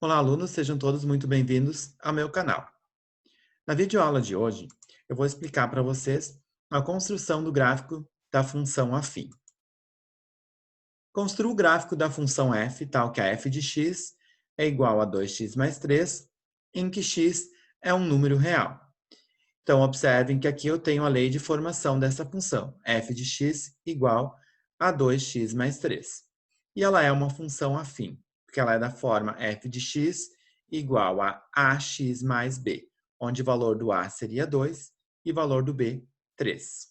Olá, alunos, sejam todos muito bem-vindos ao meu canal. Na videoaula de hoje, eu vou explicar para vocês a construção do gráfico da função afim. Construa o gráfico da função f, tal que a f de x é igual a 2x mais 3, em que x é um número real. Então, observem que aqui eu tenho a lei de formação dessa função, f de x igual a 2x mais 3. E ela é uma função afim, porque ela é da forma f de x igual a ax mais b, onde o valor do a seria 2 e o valor do b, 3.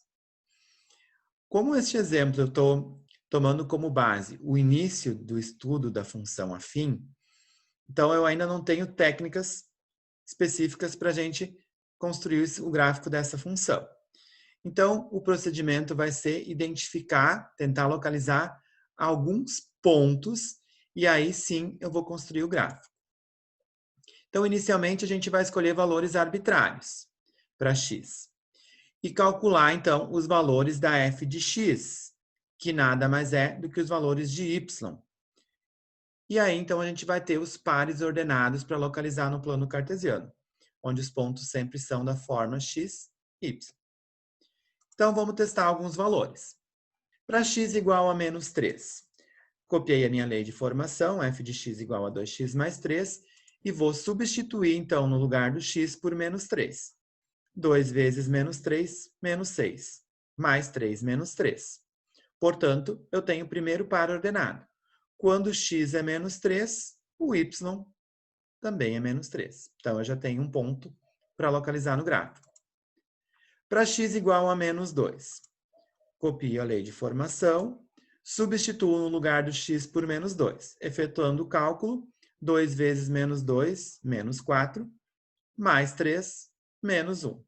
Como este exemplo eu estou tomando como base o início do estudo da função afim, então eu ainda não tenho técnicas específicas para a gente construir o gráfico dessa função. Então, o procedimento vai ser identificar, tentar localizar alguns pontos, e aí sim eu vou construir o gráfico. Então, inicialmente, a gente vai escolher valores arbitrários para x. E calcular, então, os valores da f de x, que nada mais é do que os valores de y. E aí, então, a gente vai ter os pares ordenados para localizar no plano cartesiano, onde os pontos sempre são da forma x, y. Então, vamos testar alguns valores. Para x igual a menos 3, copiei a minha lei de formação, f de x igual a 2x mais 3, e vou substituir, então, no lugar do x por menos 3. 2 vezes menos 3, menos 6, mais 3 menos 3. Portanto, eu tenho o primeiro par ordenado. Quando x é menos 3, o y também é menos 3. Então, eu já tenho um ponto para localizar no gráfico. Para x igual a menos 2, copio a lei de formação, substituo no lugar do x por menos 2. Efetuando o cálculo, 2 vezes menos 2, menos 4, mais 3, menos 1.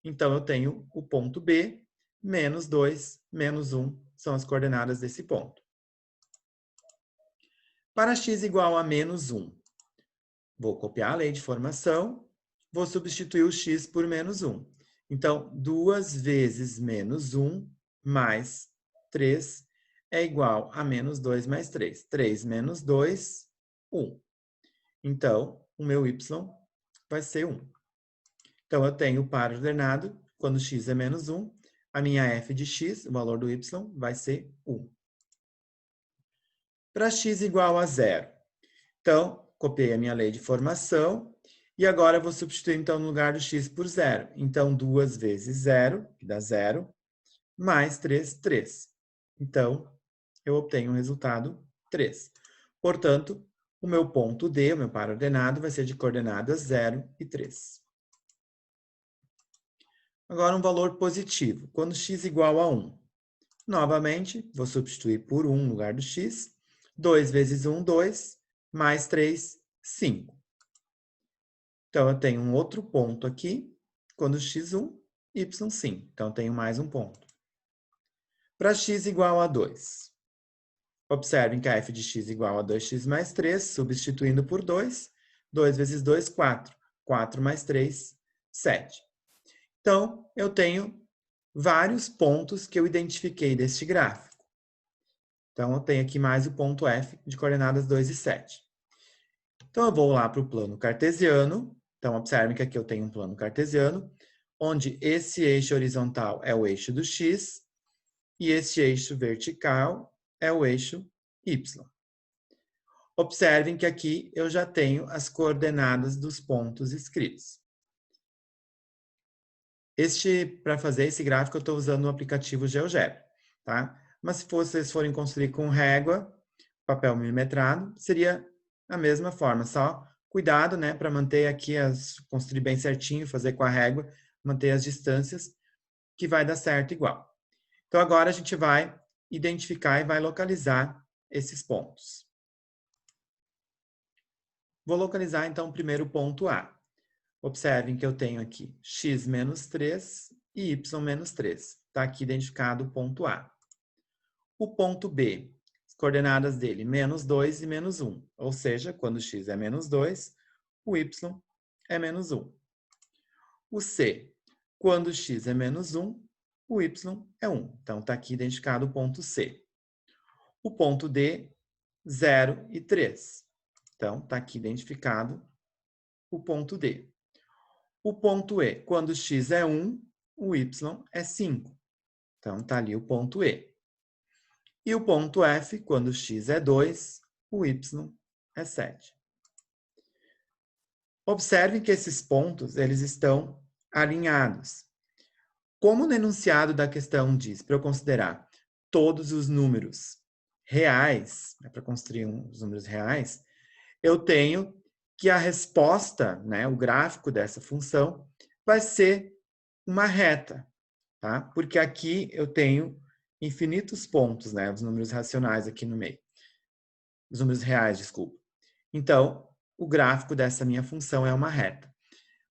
Então, eu tenho o ponto B, menos 2, menos 1, são as coordenadas desse ponto. Para x igual a menos 1, vou copiar a lei de formação, vou substituir o x por menos 1. Então, 2 vezes menos 1 mais 3 é igual a menos 2 mais 3. 3 menos 2, 1. Então, o meu y vai ser 1. Então, eu tenho o par ordenado, quando x é menos 1, a minha f de x, o valor do y, vai ser 1. Para x igual a 0, então, copiei a minha lei de formação, e agora eu vou substituir, então, no lugar do x por 0. Então, 2 vezes 0, que dá 0, mais 3, 3. Então, eu obtenho o resultado 3. Portanto, o meu ponto D, o meu par ordenado, vai ser de coordenadas 0 e 3. Agora, um valor positivo, quando x igual a 1. Novamente, vou substituir por 1 no lugar do x. 2 vezes 1, 2, mais 3, 5. Então, eu tenho um outro ponto aqui, quando x1, y5. Então, eu tenho mais um ponto. Para x igual a 2. Observem que a f de x igual a 2x mais 3, substituindo por 2. 2 vezes 2, 4. 4 mais 3, 7. Então, eu tenho vários pontos que eu identifiquei deste gráfico. Então, eu tenho aqui mais o ponto F de coordenadas 2 e 7. Então, eu vou lá para o plano cartesiano. Então, observem que aqui eu tenho um plano cartesiano, onde esse eixo horizontal é o eixo do x e esse eixo vertical é o eixo y. Observem que aqui eu já tenho as coordenadas dos pontos escritos. Para fazer esse gráfico, eu estou usando o aplicativo GeoGebra, tá? Mas se vocês forem construir com régua, papel milimetrado, seria a mesma forma, só cuidado, né, para manter aqui, construir bem certinho, fazer com a régua, manter as distâncias, que vai dar certo igual. Então, agora a gente vai identificar e vai localizar esses pontos. Vou localizar, então, o primeiro ponto A. Observem que eu tenho aqui x menos 3 e y menos 3. Está aqui identificado o ponto A. O ponto B, as coordenadas dele, menos 2 e menos 1. Ou seja, quando x é menos 2, o y é menos 1. O C, quando x é menos 1, o y é 1. Então, está aqui identificado o ponto C. O ponto D, 0 e 3. Então, está aqui identificado o ponto D. O ponto E, quando x é 1, o y é 5. Então, está ali o ponto E. E o ponto F, quando x é 2, o y é 7. Observe que esses pontos eles estão alinhados. Como no enunciado da questão diz, para eu considerar todos os números reais, para construir os números reais, eu tenho que a resposta, né, o gráfico dessa função, vai ser uma reta, tá? Porque aqui eu tenho infinitos pontos, né, os números racionais aqui no meio. Os números reais, desculpa. Então, o gráfico dessa minha função é uma reta.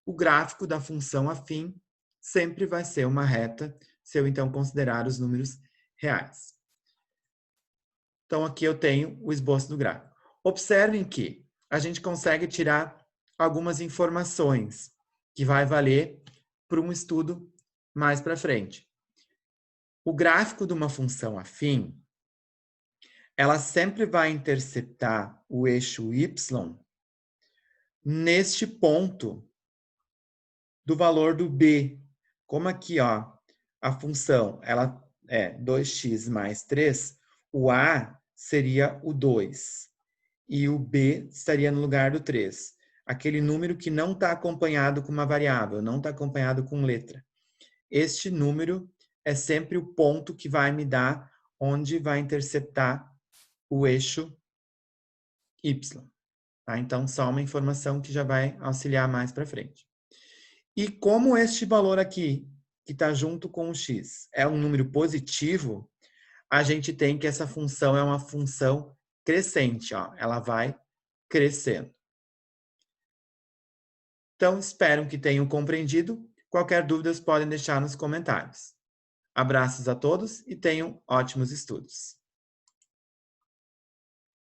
O gráfico da função afim sempre vai ser uma reta, se eu então considerar os números reais. Então, aqui eu tenho o esboço do gráfico. Observem que a gente consegue tirar algumas informações que vai valer para um estudo mais para frente. O gráfico de uma função afim, ela sempre vai interceptar o eixo y neste ponto do valor do b. Como aqui, ó, a função ela é 2x mais 3, o a seria o 2 e o b estaria no lugar do 3. Aquele número que não está acompanhado com uma variável, não está acompanhado com letra. Este número é sempre o ponto que vai me dar onde vai interceptar o eixo y. Tá? Então, só uma informação que já vai auxiliar mais para frente. E como este valor aqui, que está junto com o x, é um número positivo, a gente tem que essa função é uma função crescente, ó, ela vai crescendo. Então, espero que tenham compreendido. Qualquer dúvida, podem deixar nos comentários. Abraços a todos e tenham ótimos estudos.